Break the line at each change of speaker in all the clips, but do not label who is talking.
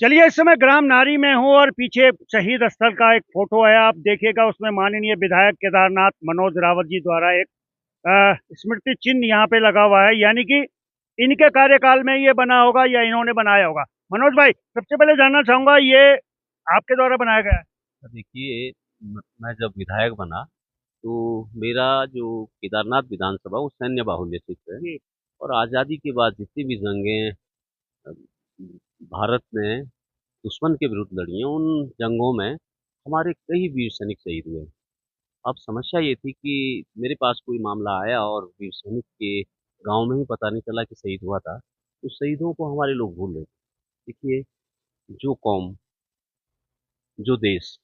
चलिए, इस समय ग्राम नारी में हूँ और पीछे शहीद स्थल का एक फोटो है। आप देखिएगा, उसमें माननीय विधायक केदारनाथ मनोज रावत जी द्वारा एक स्मृति चिन्ह यहाँ पे लगा हुआ है, यानी कि इनके कार्यकाल में ये बना होगा या इन्होंने बनाया होगा। मनोज भाई, सबसे पहले जानना चाहूंगा, ये आपके द्वारा बनाया गया है?
देखिए, मैं जब विधायक बना तो मेरा जो केदारनाथ विधानसभा वो सैन्य बाहुल्य क्षेत्र है।
जी।
और आज़ादी के बाद जितनी भी जंगें अ, भारत ने दुश्मन के विरुद्ध लड़ी हैं, उन जंगों में हमारे कई वीर सैनिक शहीद हुए। अब समस्या ये थी कि मेरे पास कोई मामला आया और वीर सैनिक के गांव में ही पता नहीं चला कि शहीद हुआ था। उस शहीदों को हमारे लोग भूल रहे थे। देखिए, जो कौम, जो देश,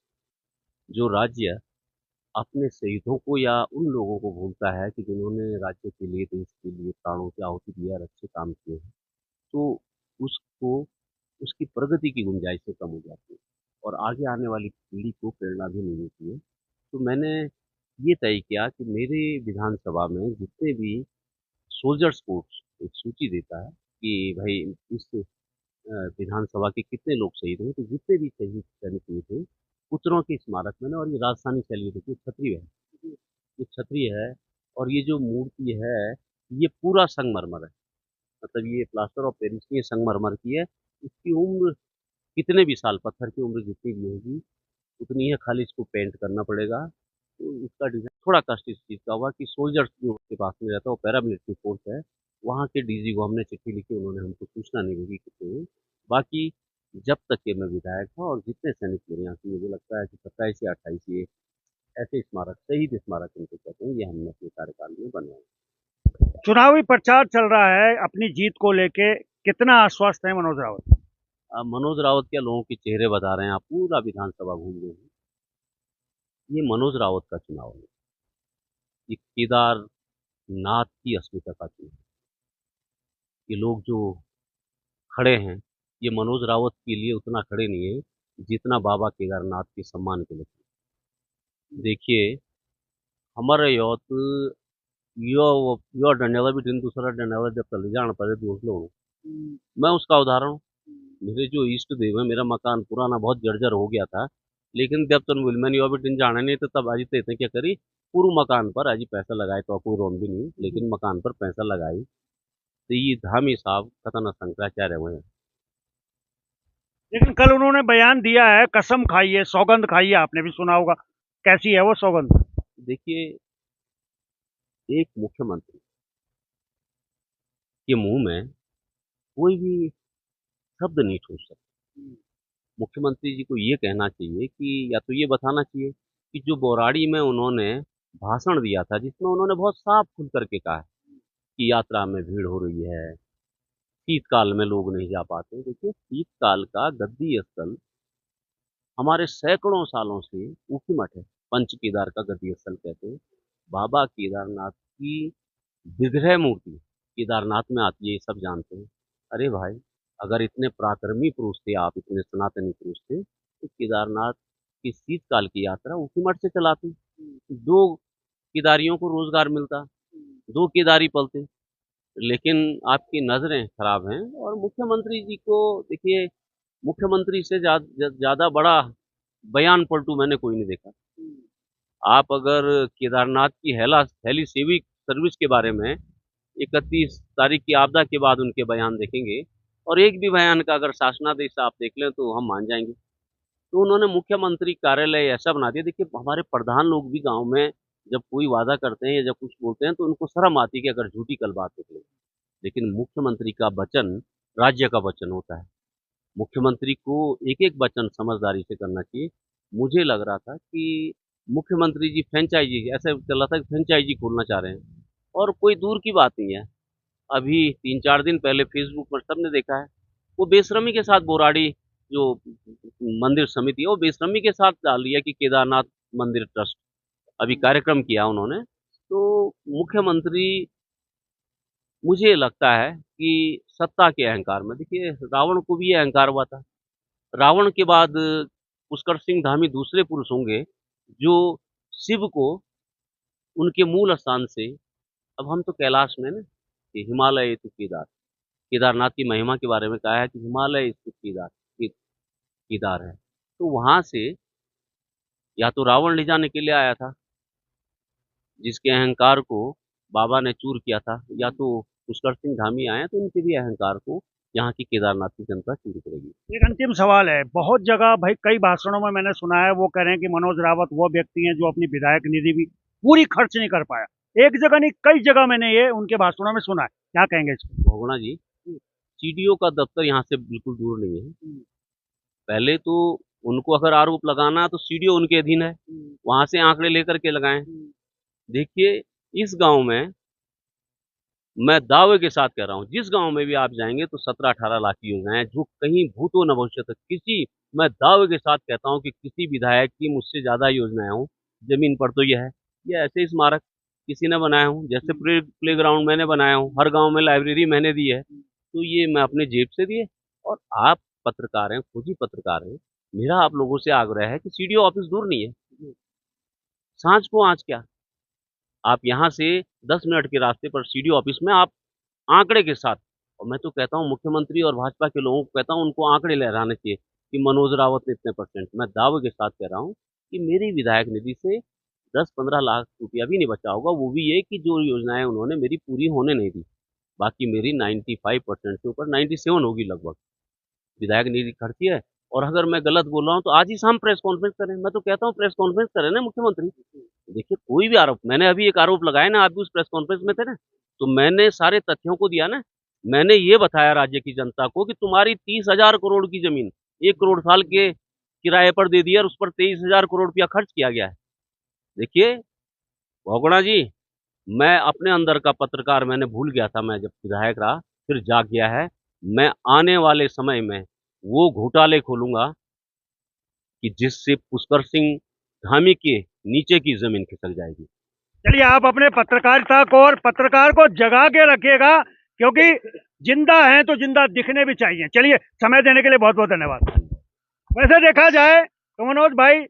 जो राज्य अपने शहीदों को या उन लोगों को भूलता है कि जिन्होंने राज्य के लिए, देश के लिए प्राणों की आहुति दिया और अच्छे काम किए हैं, तो उसको उसकी प्रगति की गुंजाइशें कम हो जाती है और आगे आने वाली पीढ़ी को प्रेरणा भी नहीं मिलती है। तो मैंने ये तय किया कि मेरे विधानसभा में जितने भी सोल्जर्स कोर्ट्स एक सूची देता है कि भाई इस विधानसभा के कितने लोग शहीद हुए, तो जितने भी शहीद सैनिक हुए थे पुत्रों के स्मारक में ना, और ये राजस्थानी शैली देखिए, क्षत्रिय है, ये क्षत्रिय है। और ये जो मूर्ति है, ये पूरा संगमरमर है। मतलब ये प्लास्टर ऑफ पेरिस की, ये संगमरमर की है। इसकी उम्र कितने भी साल, पत्थर की उम्र जितनी भी होगी उतनी है, खाली इसको पेंट करना पड़ेगा। तो इसका डिज़ाइन थोड़ा कष्ट इस चीज़ का हुआ कि सोल्जर्स जो उसके पास में रहता है वो पैरामिलिट्री फोर्स है। वहाँ के डीजी को हमने चिट्ठी लिखी, उन्होंने हमको सूचना नहीं भेजी कितने हुए। बाकी जब तक के मैं विधायक था और जितने सैनिक मेरे यहाँ से, मुझे लगता है कि 27 या 28 ये ऐसे स्मारक, शहीद स्मारक इनको कहते हैं, ये हमने अपने कार्यकाल में बनवाए।
चुनावी प्रचार चल रहा है, अपनी जीत को लेके कितना आश्वस्त है मनोज रावत?
अब मनोज रावत क्या, लोगों के चेहरे बता रहे हैं, आप पूरा विधानसभा घूम गए हैं। ये मनोज रावत का चुनाव है, ये केदारनाथ की अस्मिता का चुनाव है। ये लोग जो खड़े हैं, ये मनोज रावत के लिए उतना खड़े नहीं है जितना बाबा केदारनाथ के सम्मान के लिए खड़े। देखिए, हमारे यहाँ यो यो डंडेला भी दिन दूसरा डंडेला जब चले जाना पड़े दोस्त लोग, मैं उसका उदाहरण हूँ। मेरे जो इष्ट देव है, मेरा मकान पुराना बहुत जर्जर हो गया था, लेकिन जब तुम विलमन यो भी दिन जाना नहीं तो तब अजी ते क्या करी, पूरे मकान पर अजी पैसा लगाए तो कोई रोन भी नहीं, लेकिन मकान पर पैसा लगाई। तो ये धामी साहब खतना शंकराचार्य हुए हैं।
लेकिन कल उन्होंने बयान दिया है, कसम खाई है, सौगंध खाई है, आपने भी सुना होगा। कैसी है वो सौगंध?
देखिए, एक मुख्यमंत्री के मुंह में कोई भी शब्द नहीं ठोक सकता। मुख्यमंत्री जी को ये कहना चाहिए कि, या तो ये बताना चाहिए कि जो बौराड़ी में उन्होंने भाषण दिया था, जिसमें उन्होंने बहुत साफ खुल करके कहा है कि यात्रा में भीड़ हो रही है, शीतकाल में लोग नहीं जा पाते। देखिए, शीतकाल का गद्दी स्थल हमारे सैकड़ों सालों से ऊखी मठ है। पंच केदार का गद्दी स्थल कहते हैं। बाबा केदारनाथ की विग्रह मूर्ति केदारनाथ में आती है, ये सब जानते हैं। अरे भाई, अगर इतने पराक्रमी पुरुष थे आप, इतने सनातनी पुरुष थे, तो केदारनाथ की शीतकाल की यात्रा उसी मठ से चलाते। दो केदारियों को रोजगार मिलता, दो केदारी पलते। लेकिन आपकी नज़रें खराब हैं। और मुख्यमंत्री जी को देखिए, मुख्यमंत्री से ज़्यादा बड़ा बयान पलटू मैंने कोई नहीं देखा। आप अगर केदारनाथ की हेली सिविक सर्विस के बारे में 31 तारीख की आपदा के बाद उनके बयान देखेंगे, और एक भी बयान का अगर शासनादेश आप देख लें तो हम मान जाएंगे। तो उन्होंने मुख्यमंत्री कार्यालय ऐसा बना दिया। देखिए, हमारे प्रधान लोग भी गांव में जब कोई वादा करते हैं या जब कुछ बोलते हैं तो उनको शर्म आती है कि अगर झूठी कल बात निकले। लेकिन मुख्यमंत्री का वचन राज्य का वचन होता है। मुख्यमंत्री को एक-एक वचन समझदारी से करना चाहिए। मुझे लग रहा था कि मुख्यमंत्री जी फ्रेंचाइज़ी, ऐसा चल रहा था कि फ्रेंचाइज़ी खोलना चाह रहे हैं, और कोई दूर की बात नहीं है। अभी 3-4 दिन पहले फ़ेसबुक पर सबने देखा है, वो बेशर्मी के साथ बोराड़ी जो मंदिर समिति है, वो बेशर्मी के साथ डाल दिया कि केदारनाथ मंदिर ट्रस्ट अभी कार्यक्रम किया उन्होंने। तो मुख्यमंत्री, मुझे लगता है कि सत्ता के अहंकार में, देखिए रावण को भी ये अहंकार हुआ था। रावण के बाद पुष्कर सिंह धामी दूसरे पुरुष होंगे जो शिव को उनके मूल स्थान से, अब हम तो कैलाश में ना, कि हिमालय स्थित केदार, केदारनाथ की महिमा के बारे में कहा है कि हिमालय स्थित केदार। के केदार है। तो वहाँ से या तो रावण ले जाने के लिए आया था, जिसके अहंकार को बाबा ने चूर किया था, या तो पुष्कर सिंह धामी आए हैं, तो उनके भी अहंकार को यहाँ की केदारनाथ की जनता चूर करेगी।
एक अंतिम सवाल है, बहुत जगह भाई कई भाषणों में मैंने सुना है वो कह रहे हैं कि मनोज रावत वो व्यक्ति हैं जो अपनी विधायक निधि भी पूरी खर्च नहीं कर पाया। एक जगह नहीं कई जगह मैंने ये उनके भाषणों में सुना है, क्या कहेंगे इसको?
बहुगुणा जी, सीडीओ का दफ्तर यहाँ से बिल्कुल दूर नहीं है। पहले तो उनको अगर आरोप लगाना तो सीडीओ उनके अधीन है, वहां से आंकड़े लेकर के लगाएं। देखिए, इस गांव में मैं दावे के साथ कह रहा हूँ, जिस गांव में भी आप जाएंगे तो 17-18 लाख की योजनाएं जो कहीं भूतो न भविष्यत मैं दावे के साथ कहता हूँ कि किसी विधायक की मुझसे ज्यादा योजनाएं हों जमीन पर तो यह है। ये ऐसे स्मारक किसी ने बनाया हूँ, जैसे प्ले ग्राउंड मैंने बनाया हूँ, हर गांव में लाइब्रेरी मैंने दी है, तो ये मैं अपने जेब से दिए। और आप पत्रकार हैं, खुद ही पत्रकार हैं, मेरा आप लोगों से आग्रह है कि सीडीओ ऑफिस दूर नहीं है, सांझ को आज क्या, आप यहाँ से 10 मिनट के रास्ते पर सीडीओ ऑफिस में आप आंकड़े के साथ, और मैं तो कहता हूँ मुख्यमंत्री और भाजपा के लोगों को कहता हूँ उनको आंकड़े लहराने चाहिए कि मनोज रावत ने इतने परसेंट, मैं दावे के साथ कह रहा हूँ कि मेरी विधायक निधि से 10-15 लाख रुपया भी नहीं बचा होगा, वो भी ये कि जो योजनाएं उन्होंने मेरी पूरी होने नहीं दी। बाकी मेरी 95% से ऊपर 97 होगी लगभग विधायक निधि खर्ची है। और अगर मैं गलत बोल रहा हूँ तो आज ही शाम प्रेस कॉन्फ्रेंस करें, मैं तो कहता हूँ प्रेस कॉन्फ्रेंस करें ना मुख्यमंत्री। देखिए, कोई भी आरोप, मैंने अभी एक आरोप लगाया ना, आप भी उस प्रेस कॉन्फ्रेंस में थे ना, तो मैंने सारे तथ्यों को दिया ना। मैंने ये बताया राज्य की जनता को कि तुम्हारी 30,000 करोड़ की जमीन 1 करोड़ साल के किराए पर दे दी और उस पर 23,000 करोड़ रुपया खर्च किया गया है। देखिए बहुगुणा जी, मैं अपने अंदर का पत्रकार मैंने भूल गया था, मैं जब विधायक रहा फिर जाग गया है। मैं आने वाले समय में वो घोटाले खोलूंगा कि जिससे पुष्कर सिंह धामी के नीचे की जमीन खिसक जाएगी।
चलिए, आप अपने पत्रकारिता को और पत्रकार को जगा के रखिएगा, क्योंकि जिंदा हैं तो जिंदा दिखने भी चाहिए। चलिए, समय देने के लिए बहुत बहुत धन्यवाद। वैसे देखा जाए तो मनोज भाई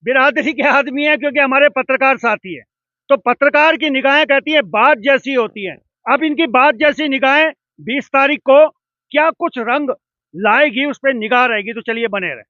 बिरादरी के आदमी है, क्योंकि हमारे पत्रकार साथी है, तो पत्रकार की निगाहें कहती है बात जैसी होती है। अब इनकी बात जैसी निगाहें 20 तारीख को क्या कुछ रंग लाएगी, उस पर निगाह रहेगी। तो चलिए, बने रहे।